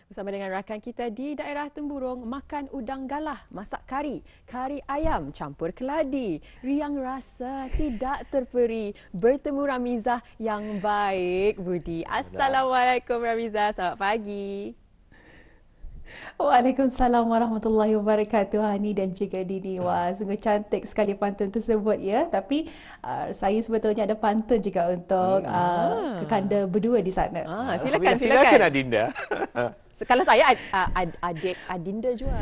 Bersama dengan rakan kita di daerah Temburong, makan udang galah, masak kari, kari ayam campur keladi, riang rasa tidak terperi, bertemu Ramizah yang baik budi. Assalamualaikum Ramizah, selamat pagi. Waalaikumsalam warahmatullahi wabarakatuh, Hani dan juga Dini. Wah, sungguh cantik sekali pantun tersebut ya. Tapi saya sebetulnya ada pantun juga untuk kekanda berdua di sana. Silakan, Alhamdulillah, silakan silakan. Adinda. Kalau saya adik Adinda juga.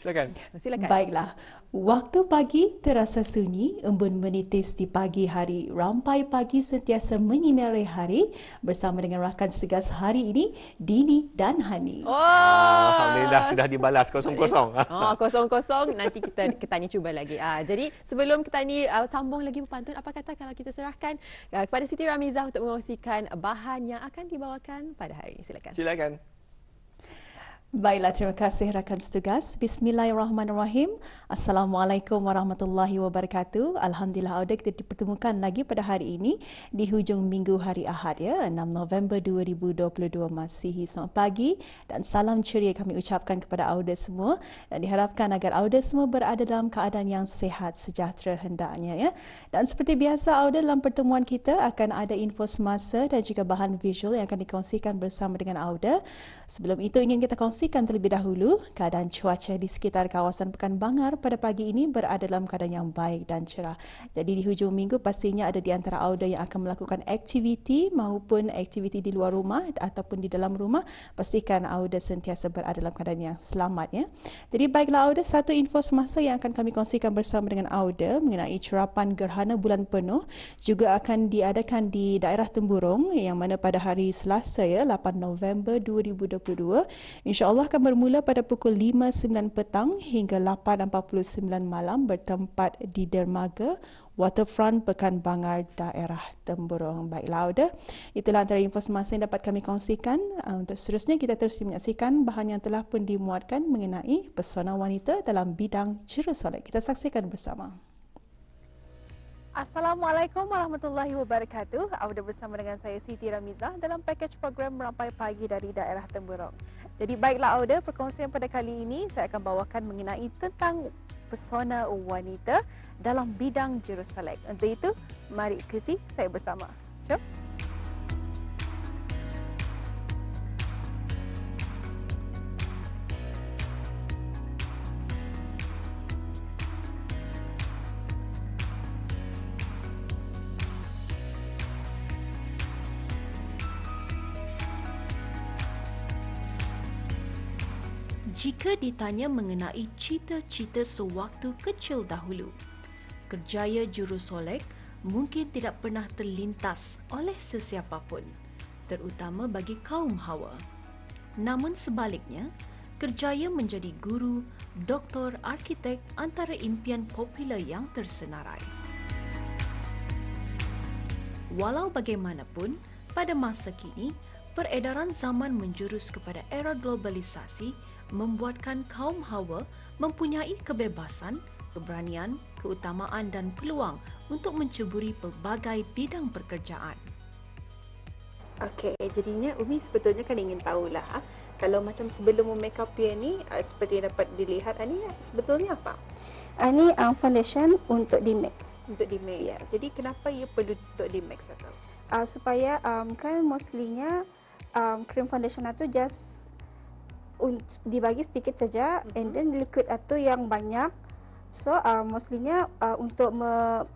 Silakan. Silakan. Baiklah, waktu pagi terasa sunyi, embun menitis di pagi hari. Rampai pagi sentiasa menyinari hari bersama dengan rakan segas hari ini, Dini dan Hani. Oh, Alhamdulillah sudah dibalas kosong-kosong. Kosong-kosong. Nanti kita ni cuba lagi. Jadi sebelum kita ni sambung lagi berpantun, apa kata kalau kita serahkan kepada Siti Ramizah untuk mengongsikan bahan yang akan dibawakan pada hari ini. Silakan. Silakan. Baiklah, terima kasih rakan setugas. Bismillahirrahmanirrahim. Assalamualaikum warahmatullahi wabarakatuh. Alhamdulillah, kita dipertemukan lagi pada hari ini di hujung minggu hari Ahad ya, 6 November 2022 Masihi. Selamat pagi dan salam ceria kami ucapkan kepada auda semua dan diharapkan agar auda semua berada dalam keadaan yang sihat sejahtera hendaknya ya. Dan seperti biasa auda, dalam pertemuan kita akan ada info semasa dan juga bahan visual yang akan dikongsikan bersama dengan auda. Sebelum itu ingin kita kongsikan terlebih dahulu keadaan cuaca di sekitar kawasan Pekan Bangar pada pagi ini berada dalam keadaan yang baik dan cerah. Jadi di hujung minggu pastinya ada di antara auda yang akan melakukan aktiviti maupun aktiviti di luar rumah ataupun di dalam rumah. Pastikan auda sentiasa berada dalam keadaan yang selamat ya. Jadi baiklah auda, satu info semasa yang akan kami kongsikan bersama dengan auda mengenai curapan gerhana bulan penuh juga akan diadakan di daerah Temburong yang mana pada hari Selasa ya, 8 November 2022. InsyaAllah akan bermula pada pukul 5.09 petang hingga 8.49 malam bertempat di dermaga Waterfront Pekan Bangar daerah Temburong. Baiklah auda, itulah antara info semasa yang dapat kami kongsikan. Untuk seterusnya kita terus menyaksikan bahan yang telah pun dimuatkan mengenai pesona wanita dalam bidang Jerusalem. Kita saksikan bersama. Assalamualaikum warahmatullahi wabarakatuh. Auda bersama dengan saya Siti Ramizah dalam pakej program Rampai Pagi dari daerah Temburong. Jadi baiklah auda, perkongsian pada kali ini saya akan bawakan mengenai tentang pesona wanita dalam bidang Jerusalem. Untuk itu, mari ikuti saya bersama. Jom. Jika ditanya mengenai cita-cita sewaktu kecil dahulu, kerjaya jurusolek mungkin tidak pernah terlintas oleh sesiapa pun, terutama bagi kaum Hawa. Namun sebaliknya, kerjaya menjadi guru, doktor, arkitek antara impian popular yang tersenarai. Walau bagaimanapun, pada masa kini, peredaran zaman menjurus kepada era globalisasi membuatkan kaum Hawa mempunyai kebebasan, keberanian, keutamaan dan peluang untuk menceburi pelbagai bidang pekerjaan. Okey, jadinya Umi sebetulnya kan ingin tahulah kalau macam sebelum make up dia ni seperti yang dapat dilihat ni sebetulnya apa? Ini foundation untuk di mix. Untuk di mix. Yes. Jadi kenapa ia perlu untuk di mix atau? Supaya kan mostlynya cream foundation itu just dibagi sedikit saja, and then liquid itu yang banyak. So mostlynya untuk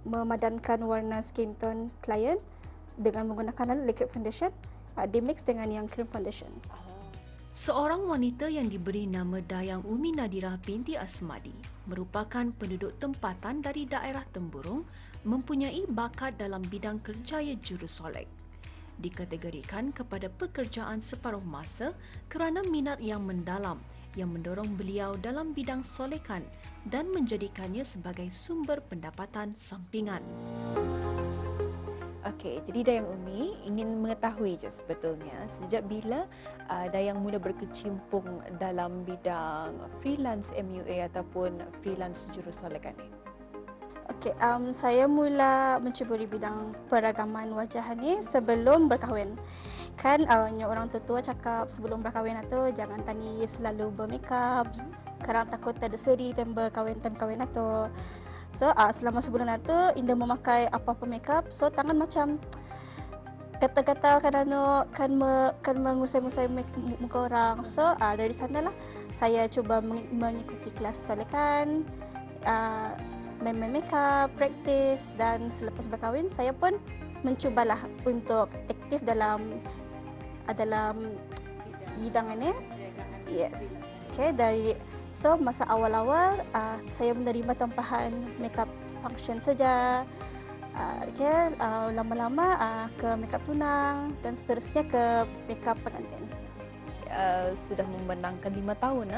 memadankan warna skin tone klien dengan menggunakan liquid foundation, di mix dengan yang cream foundation. Seorang wanita yang diberi nama Dayang Umi Nadirah binti Asmadi merupakan penduduk tempatan dari daerah Temburong, mempunyai bakat dalam bidang kerjaya jurusolek. Dikategorikan kepada pekerjaan separuh masa kerana minat yang mendalam yang mendorong beliau dalam bidang solekan dan menjadikannya sebagai sumber pendapatan sampingan. Okey, jadi Dayang Umi ingin mengetahui je sebetulnya sejak bila Dayang mula berkecimpung dalam bidang freelance MUA ataupun freelance jurusolekan ni. Okey, saya mula menceburi bidang peragaman wajah ni sebelum berkahwin. kan orang tua cakap sebelum berkahwin tu jangan tani selalu bermakeup kerana takut terdesak time berkahwin tu. So selama sebulan tu Indah memakai apa-apa makeup, so tangan macam gatal-gatal kan mengusai-ngusai muka orang. So dari sanalah saya cuba mengikuti kelas solekan, main makeup, praktis, dan selepas berkahwin saya pun mencubalah untuk aktif dalam bidang ini. Yes. Okay, so masa awal-awal saya menerima tempahan makeup function saja. Lama-lama ke makeup tunang dan seterusnya ke makeup pengantin. Sudah memenangkan 5 tahun.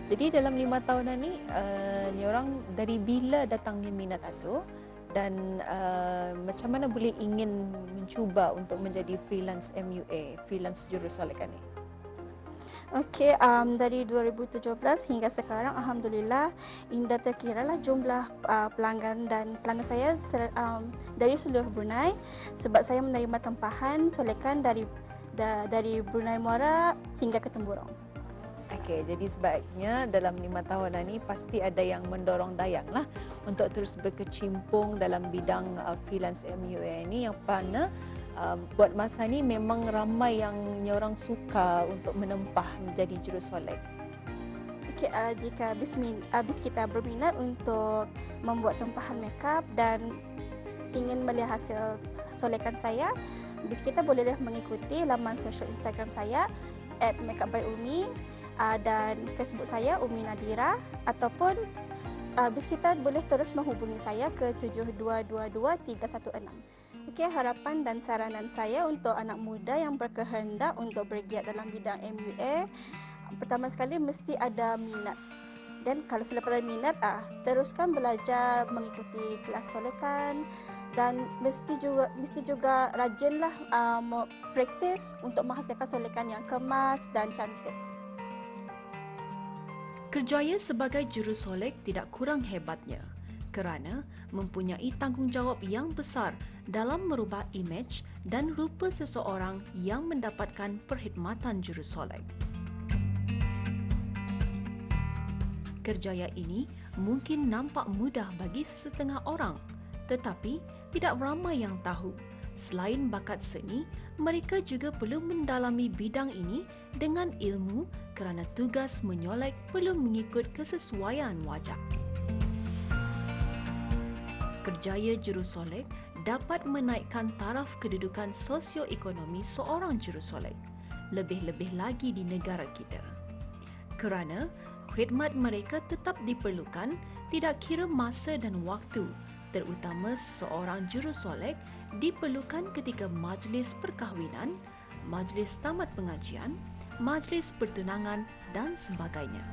Jadi dalam 5 tahun ni, ni orang dari bila datangnya minat itu dan macam mana boleh ingin mencuba untuk menjadi freelance MUA, freelance jurusolekan ni? Okey, dari 2017 hingga sekarang Alhamdulillah Indah terkiralah jumlah pelanggan saya dari seluruh Brunei, sebab saya menerima tempahan solekan dari Brunei Muara hingga ke Temburong. Okey, jadi sebabnya dalam 5 tahun ini pasti ada yang mendorong Dayang lah untuk terus berkecimpung dalam bidang freelance MUA ini, yang mana buat masa ni memang ramai yang orang suka untuk menempah menjadi jurusolek. Okey, jika habis kita berminat untuk membuat tempahan makeup dan ingin melihat hasil solekan saya, habis kita bolehlah mengikuti laman sosial Instagram saya @makeupbyumi dan Facebook saya Umi Nadira, ataupun habis kita boleh terus menghubungi saya ke 7222 316. Okey, harapan dan saranan saya untuk anak muda yang berkehendak untuk bergiat dalam bidang MUA, pertama sekali mesti ada minat. Dan kalau selepas ada minat, teruskan belajar mengikuti kelas solekan dan mesti juga rajinlah praktis untuk menghasilkan solekan yang kemas dan cantik. Kerjaya sebagai jurusolek tidak kurang hebatnya kerana mempunyai tanggungjawab yang besar dalam merubah imej dan rupa seseorang yang mendapatkan perkhidmatan jurusolek. Kerjaya ini mungkin nampak mudah bagi sesetengah orang, tetapi tidak ramai yang tahu. Selain bakat seni, mereka juga perlu mendalami bidang ini dengan ilmu kerana tugas menyolek perlu mengikut kesesuaian wajah. Kerjaya jurusolek dapat menaikkan taraf kedudukan sosioekonomi seorang jurusolek, lebih-lebih lagi di negara kita. Kerana khidmat mereka tetap diperlukan tidak kira masa dan waktu, terutama seorang jurusolek diperlukan ketika majlis perkahwinan, majlis tamat pengajian, majlis pertunangan dan sebagainya.